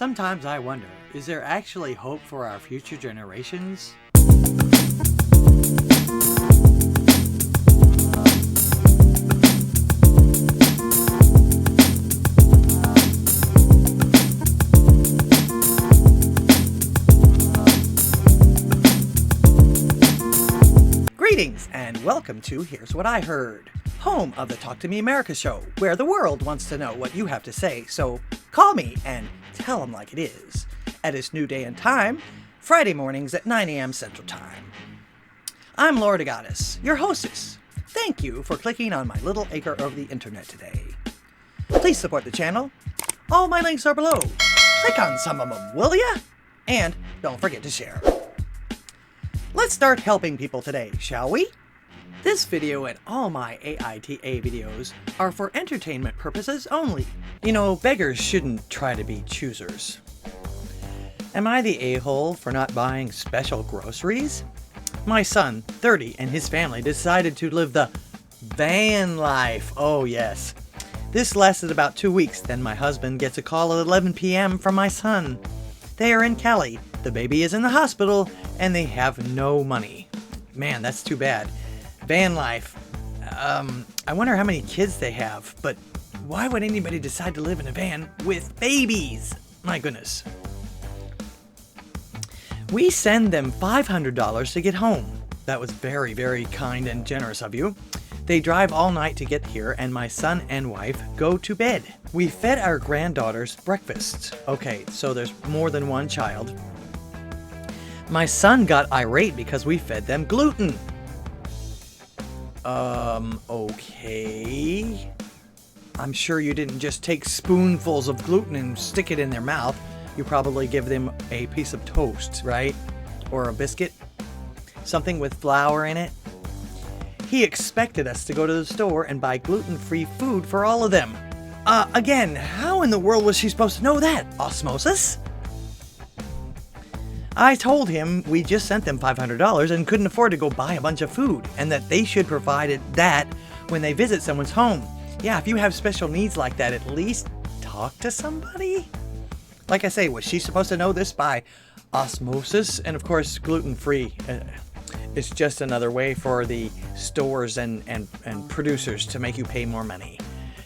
Sometimes I wonder, is there actually hope for our future generations? Greetings and welcome to Here's What I Heard, home of the Talk to Me America show, where the world wants to know what you have to say, so call me and tell them like it is, at its new day and time, Friday mornings at 9 a.m. Central Time. I'm DGddss, your hostess. Thank you for clicking on my little acre of the internet today. Please support the channel. All my links are below. Click on some of them, will ya? And don't forget to share. Let's start helping people today, shall we? This video and all my AITA videos are for entertainment purposes only. You know, beggars shouldn't try to be choosers. Am I the a-hole for not buying special groceries? My son, 30, and his family decided to live the van life. Oh yes. This lasted about 2 weeks, then my husband gets a call at 11 p.m. from my son. They are in Cali, the baby is in the hospital, and they have no money. Man, that's too bad. Van life. I wonder how many kids they have, but why would anybody decide to live in a van with babies? My goodness. We send them $500 to get home. That was very, very kind and generous of you. They drive all night to get here, and my son and wife go to bed. We fed our granddaughters breakfast. Okay, so there's more than one child. My son got irate because we fed them gluten. Okay. I'm sure you didn't just take spoonfuls of gluten and stick it in their mouth. You probably give them a piece of toast, right? Or a biscuit. Something with flour in it. He expected us to go to the store and buy gluten-free food for all of them. Again, how in the world was she supposed to know that? Osmosis? I told him we just sent them $500 and couldn't afford to go buy a bunch of food, and that they should provide that when they visit someone's home. Yeah, if you have special needs like that, at least talk to somebody. Like I say, was she supposed to know this by osmosis? And of course, gluten-free. It's just another way for the stores and producers to make you pay more money.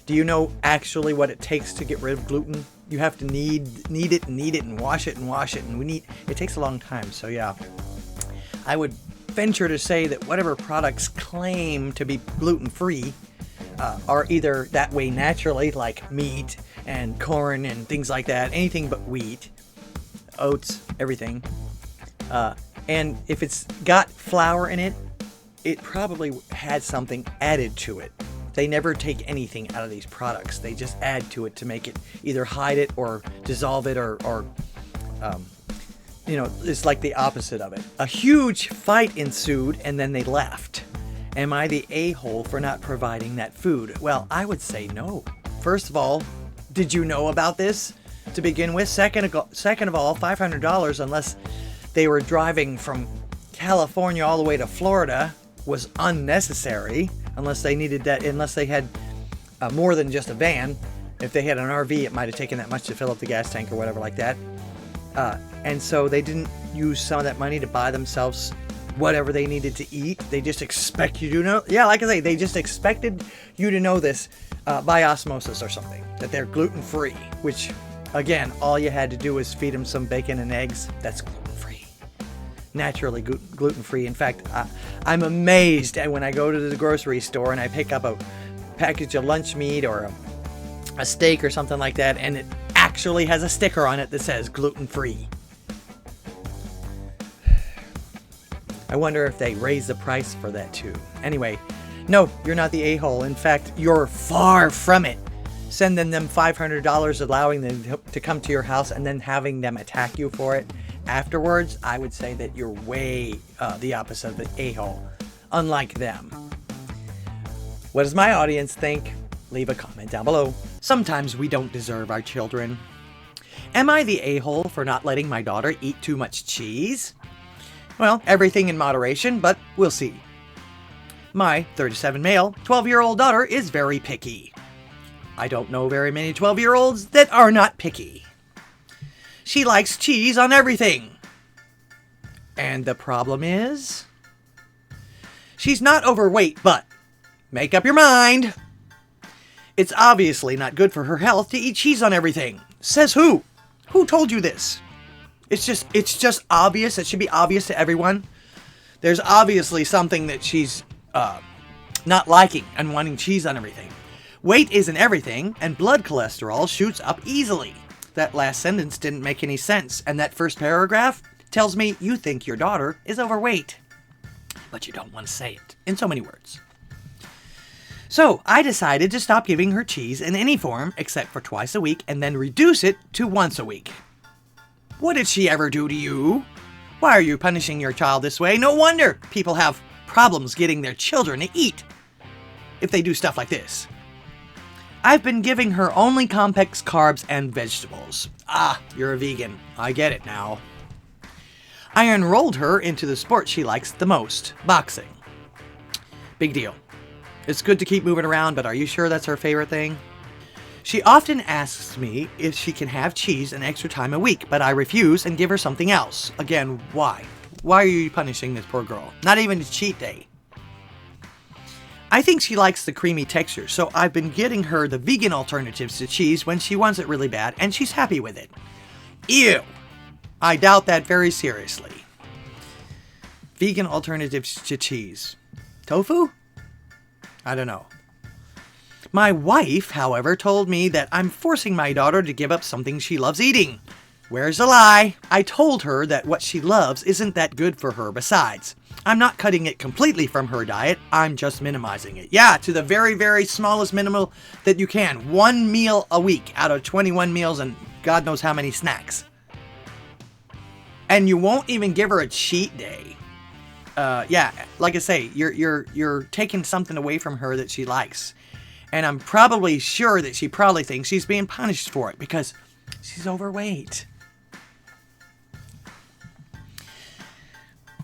Do you know actually what it takes to get rid of gluten? You have to knead it and wash it, and it takes a long time. So yeah, I would venture to say that whatever products claim to be gluten-free are either that way naturally, like meat and corn and things like that, anything but wheat, oats, everything. And if it's got flour in it, it probably had something added to it. They never take anything out of these products. They just add to it to make it either hide it or dissolve it or it's like the opposite of it. A huge fight ensued and then they left. Am I the a-hole for not providing that food? Well, I would say no. First of all, did you know about this to begin with? Second of all, $500 unless they were driving from California all the way to Florida was unnecessary. Unless they needed that, unless they had more than just a van. If they had an RV, it might have taken that much to fill up the gas tank or whatever like that. And so they didn't use some of that money to buy themselves whatever they needed to eat. They just expect you to know. Yeah, like I say, they just expected you to know this by osmosis or something, that they're gluten-free, which, again, all you had to do was feed them some bacon and eggs. That's gluten-free. Naturally gluten-free. In fact, I'm amazed at when I go to the grocery store and I pick up a package of lunch meat or a steak or something like that, and it actually has a sticker on it that says gluten-free. I wonder if they raise the price for that too. Anyway, no, you're not the a-hole. In fact, you're far from it. Sending them $500, allowing them to come to your house, and then having them attack you for it afterwards, I would say that you're way the opposite of the a-hole, unlike them. What does my audience think? Leave a comment down below. Sometimes we don't deserve our children. Am I the a-hole for not letting my daughter eat too much cheese? Well, everything in moderation, but we'll see. My 37 male, 12-year-old daughter is very picky. I don't know very many 12-year-olds that are not picky. She likes cheese on everything. And the problem is, she's not overweight, but make up your mind. It's obviously not good for her health to eat cheese on everything. Says who? Who told you this? It's just obvious. It should be obvious to everyone. There's obviously something that she's not liking and wanting cheese on everything. Weight isn't everything, and blood cholesterol shoots up easily. That last sentence didn't make any sense, and that first paragraph tells me you think your daughter is overweight. But you don't want to say it in so many words. So I decided to stop giving her cheese in any form except for twice a week and then reduce it to once a week. What did she ever do to you? Why are you punishing your child this way? No wonder people have problems getting their children to eat if they do stuff like this. I've been giving her only complex carbs and vegetables. Ah, you're a vegan. I get it now. I enrolled her into the sport she likes the most, boxing. Big deal. It's good to keep moving around, but are you sure that's her favorite thing? She often asks me if she can have cheese an extra time a week, but I refuse and give her something else. Again, why? Why are you punishing this poor girl? Not even a cheat day. I think she likes the creamy texture, so I've been getting her the vegan alternatives to cheese when she wants it really bad, and she's happy with it. Ew! I doubt that very seriously. Vegan alternatives to cheese. Tofu? I don't know. My wife, however, told me that I'm forcing my daughter to give up something she loves eating. Where's the lie? I told her that what she loves isn't that good for her. Besides, I'm not cutting it completely from her diet. I'm just minimizing it. Yeah, to the very, very smallest minimal that you can. 1 meal a week out of 21 meals and God knows how many snacks. And you won't even give her a cheat day. Yeah, like I say, you're taking something away from her that she likes. And I'm probably sure that she probably thinks she's being punished for it because she's overweight.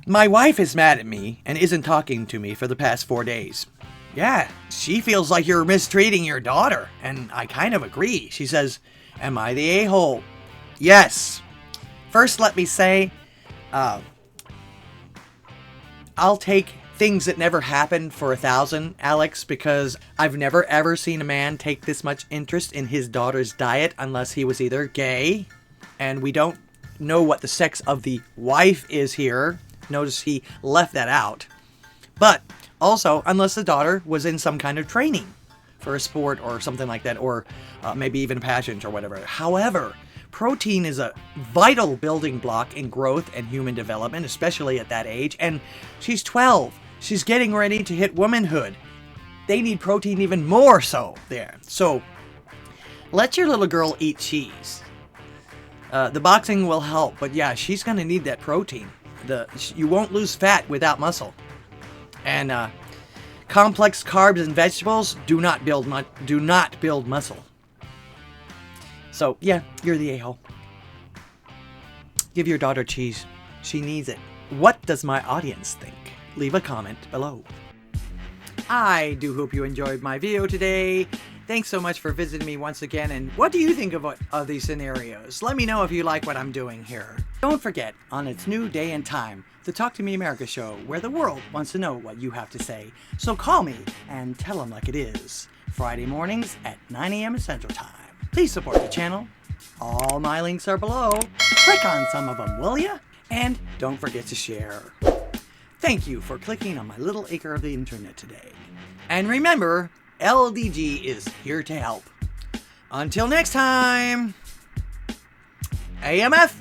My wife is mad at me and isn't talking to me for the past 4 days. Yeah, she feels like you're mistreating your daughter, and I kind of agree. She says, am I the a-hole? Yes. First, let me say, I'll take things that never happened for 1,000, Alex, because I've never ever seen a man take this much interest in his daughter's diet unless he was either gay, and we don't know what the sex of the wife is here. Notice he left that out. But also, unless the daughter was in some kind of training for a sport or something like that, or maybe even a pageant or whatever. However, protein is a vital building block in growth and human development, especially at that age. And she's 12. She's getting ready to hit womanhood. They need protein even more so there. So let your little girl eat cheese. The boxing will help, but yeah, she's going to need that protein. You won't lose fat without muscle. And complex carbs and vegetables do not build muscle. So yeah, you're the a-hole. Give your daughter cheese. She needs it. What does my audience think? Leave a comment below. I do hope you enjoyed my video today. Thanks so much for visiting me once again, and what do you think of these scenarios? Let me know if you like what I'm doing here. Don't forget, on its new day and time, the Talk to Me America show, where the world wants to know what you have to say. So call me and tell them like it is. Friday mornings at 9 a.m. Central Time. Please support the channel. All my links are below. Click on some of them, will ya? And don't forget to share. Thank you for clicking on my little acre of the internet today. And remember, LDG is here to help. Until next time, AMF.